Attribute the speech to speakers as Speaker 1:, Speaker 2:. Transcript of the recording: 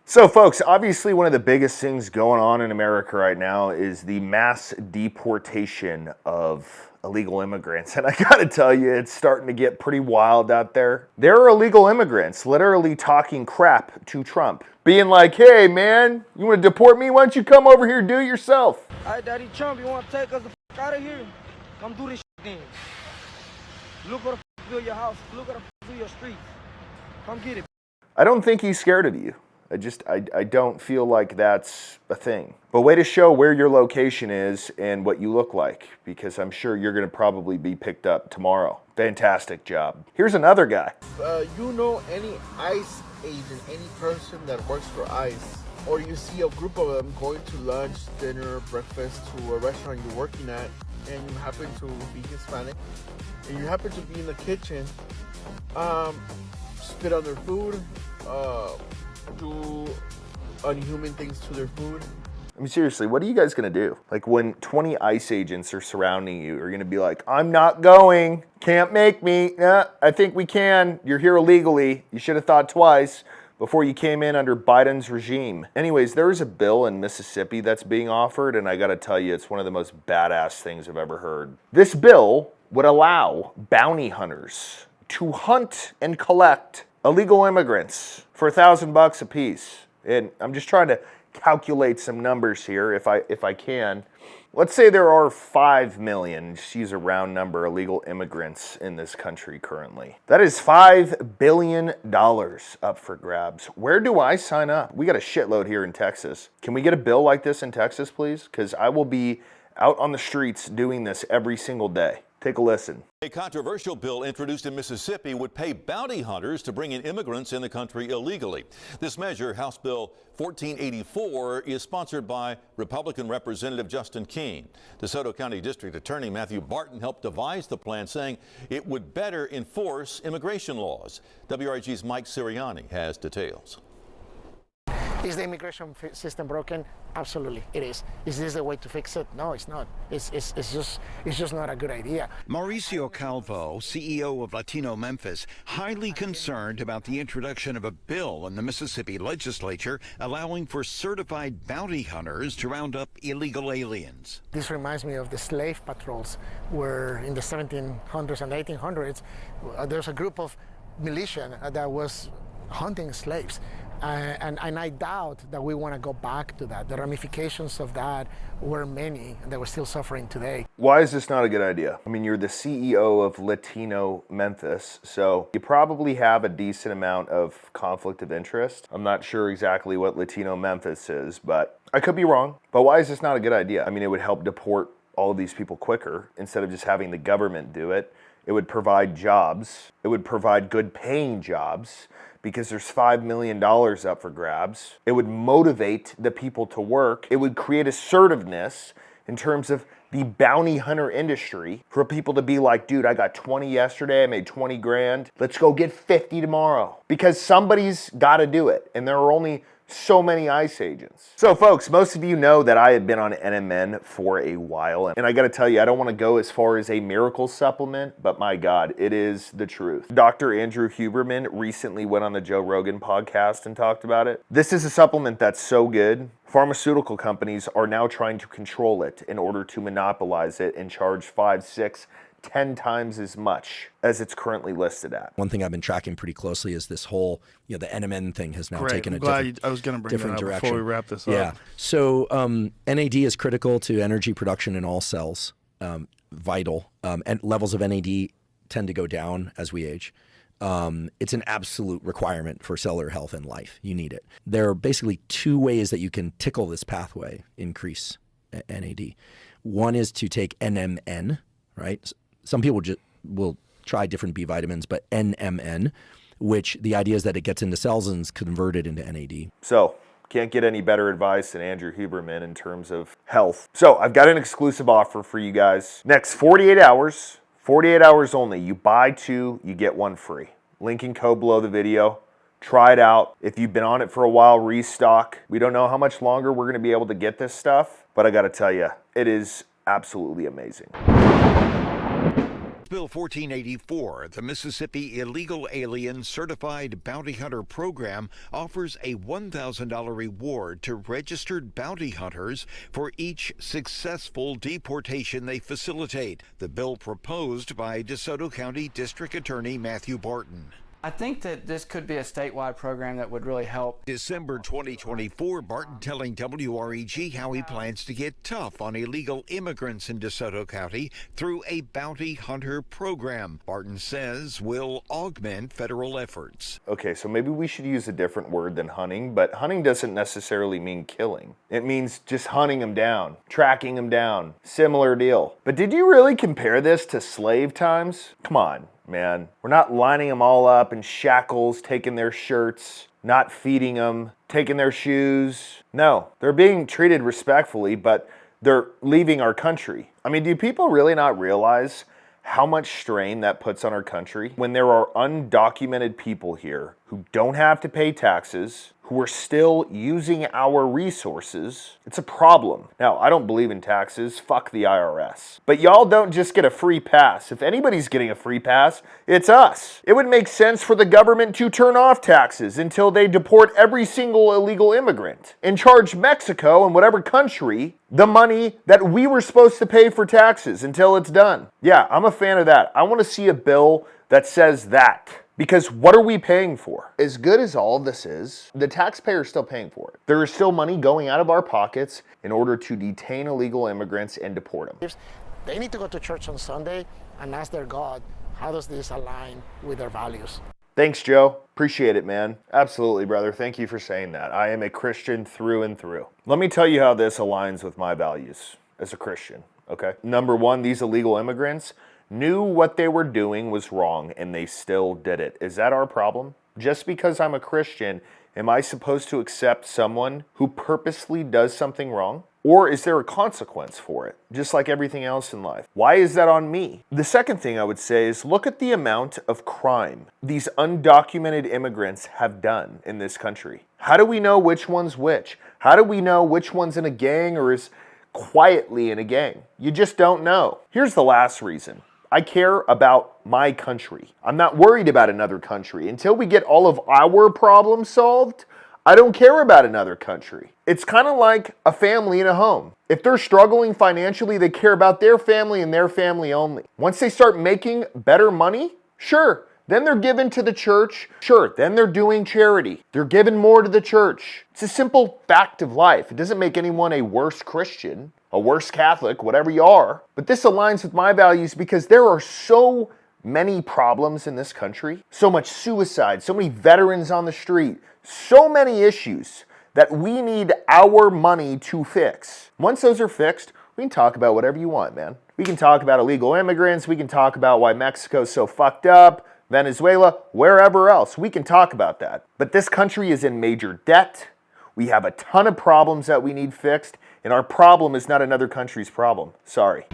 Speaker 1: So folks, obviously one of the biggest things going on in America right now is the mass deportation of illegal immigrants. And I gotta tell you, it's starting to get pretty wild out there. There are illegal immigrants literally talking crap to Trump. Being like, hey man, you wanna deport me? Why don't you come over here and do it yourself?
Speaker 2: All right, Daddy Trump, you wanna take us the f out of here? Come do this then. Look what the f build your house. Look what the f do your streets. Come get it.
Speaker 1: I don't think he's scared of you. I don't feel like that's a thing. But way to show where your location is and what you look like, because I'm sure you're gonna probably be picked up tomorrow. Fantastic job. Here's another guy.
Speaker 3: You know any ICE agent, any person that works for ICE, or you see a group of them going to lunch, dinner, breakfast to a restaurant you're working at, and you happen to be Hispanic, and you happen to be in the kitchen, spit on their food, do unhuman things to their food.
Speaker 1: I mean, seriously, what are you guys gonna do? Like when 20 ICE agents are surrounding you, are you gonna be like, I'm not going, can't make me, I think we can, you're here illegally, you should have thought twice before you came in under Biden's regime. Anyways, there is a bill in Mississippi that's being offered, and I gotta tell you, it's one of the most badass things I've ever heard. This bill would allow bounty hunters to hunt and collect illegal immigrants for $1,000 a piece. And I'm just trying to calculate some numbers here if I can. Let's say there are 5 million, just use a round number, illegal immigrants in this country currently. That is $5 billion up for grabs. Where do I sign up? We got a shitload here in Texas. Can we get a bill like this in Texas, please? Because I will be out on the streets doing this every single day. Take a listen.
Speaker 4: A controversial bill introduced in Mississippi would pay bounty hunters to bring in immigrants in the country illegally. This measure, House Bill 1484, is sponsored by Republican Representative Justin Keene. DeSoto County District Attorney Matthew Barton helped devise the plan, saying it would better enforce immigration laws. WRG's Mike Sirianni has details.
Speaker 5: Is the immigration system broken? Absolutely, it is. Is this the way to fix it? No, it's not. It's just not a good idea.
Speaker 6: Mauricio Calvo, CEO of Latino Memphis, highly concerned about the introduction of a bill in the Mississippi legislature allowing for certified bounty hunters to round up illegal aliens.
Speaker 5: This reminds me of the slave patrols, where in the 1700s and 1800s, there's a group of militia that was hunting slaves. And I doubt that we want to go back to that. The ramifications of that were many, and that we're still suffering today.
Speaker 1: Why is this not a good idea? I mean, you're the CEO of Latino Memphis, so you probably have a decent amount of conflict of interest. I'm not sure exactly what Latino Memphis is, but I could be wrong. But why is this not a good idea? I mean, it would help deport all of these people quicker instead of just having the government do it. It would provide jobs. It would provide good paying jobs, because there's $5 million up for grabs. It would motivate the people to work. It would create assertiveness in terms of the bounty hunter industry for people to be like, dude, I got 20 yesterday, I made 20 grand. Let's go get 50 tomorrow. Because somebody's gotta do it. And there are only so many ICE agents. So folks, most of you know that I have been on NMN for a while, and I gotta tell you, I don't wanna go as far as a miracle supplement, but my God, it is the truth. Dr. Andrew Huberman recently went on the Joe Rogan podcast and talked about it. This is a supplement that's so good, pharmaceutical companies are now trying to control it in order to monopolize it and charge 5, 6, 10 times as much as it's currently listed at.
Speaker 7: One thing I've been tracking pretty closely is this whole, the NMN thing has now taken a
Speaker 8: I was going to bring that up
Speaker 7: direction
Speaker 8: before we wrap this up.
Speaker 7: Yeah. So NAD is critical to energy production in all cells, vital. And levels of NAD tend to go down as we age. It's an absolute requirement for cellular health and life. You need it. There are basically 2 ways that you can tickle this pathway, increase NAD. One is to take NMN, right? Some people will try different B vitamins, but NMN, which the idea is that it gets into cells and is converted into NAD.
Speaker 1: So, can't get any better advice than Andrew Huberman in terms of health. So, I've got an exclusive offer for you guys. Next 48 hours only, you buy 2, you get 1 free. Link and code below the video. Try it out. If you've been on it for a while, restock. We don't know how much longer we're gonna be able to get this stuff, but I gotta tell you, it is absolutely amazing.
Speaker 6: Bill 1484, the Mississippi Illegal Alien Certified Bounty Hunter Program, offers a $1,000 reward to registered bounty hunters for each successful deportation they facilitate. The bill proposed by DeSoto County District Attorney Matthew Barton.
Speaker 8: I think that this could be a statewide program that would really help.
Speaker 6: December 2024, Barton telling WREG how he plans to get tough on illegal immigrants in DeSoto County through a bounty hunter program. Barton says will augment federal efforts.
Speaker 1: Okay, so maybe we should use a different word than hunting, but hunting doesn't necessarily mean killing. It means just hunting them down, tracking them down, similar deal. But did you really compare this to slave times? Come on, man. We're not lining them all up in shackles, taking their shirts, not feeding them, taking their shoes. No, they're being treated respectfully, but they're leaving our country. I mean, do people really not realize how much strain that puts on our country when there are undocumented people here who don't have to pay taxes, who are still using our resources? It's a problem. Now, I don't believe in taxes. Fuck the IRS. But y'all don't just get a free pass. If anybody's getting a free pass, it's us. It would make sense for the government to turn off taxes until they deport every single illegal immigrant and charge Mexico and whatever country the money that we were supposed to pay for taxes until it's done. Yeah, I'm a fan of that. I want to see a bill that says that. Because what are we paying for? As good as all of this is, the taxpayer is still paying for it. There is still money going out of our pockets in order to detain illegal immigrants and deport them.
Speaker 5: They need to go to church on Sunday and ask their God, how does this align with their values?
Speaker 1: Thanks, Joe. Appreciate it, man. Absolutely, brother. Thank you for saying that. I am a Christian through and through. Let me tell you how this aligns with my values as a Christian, okay? Number one, these illegal immigrants knew what they were doing was wrong and they still did it. Is that our problem? Just because I'm a Christian, am I supposed to accept someone who purposely does something wrong? Or is there a consequence for it, just like everything else in life? Why is that on me? The second thing I would say is look at the amount of crime these undocumented immigrants have done in this country. How do we know which one's which? How do we know which one's in a gang or is quietly in a gang? You just don't know. Here's the last reason. I care about my country. I'm not worried about another country. Until we get all of our problems solved, I don't care about another country. It's kind of like a family in a home. If they're struggling financially, they care about their family and their family only. Once they start making better money, sure, then they're given to the church. Sure, then they're doing charity. They're giving more to the church. It's a simple fact of life. It doesn't make anyone a worse Christian, a worse Catholic, whatever you are. But this aligns with my values because there are so many problems in this country. So much suicide, so many veterans on the street, so many issues that we need our money to fix. Once those are fixed, we can talk about whatever you want, man. We can talk about illegal immigrants. We can talk about why Mexico's so fucked up, Venezuela, wherever else. We can talk about that. But this country is in major debt. We have a ton of problems that we need fixed, and our problem is not another country's problem. Sorry.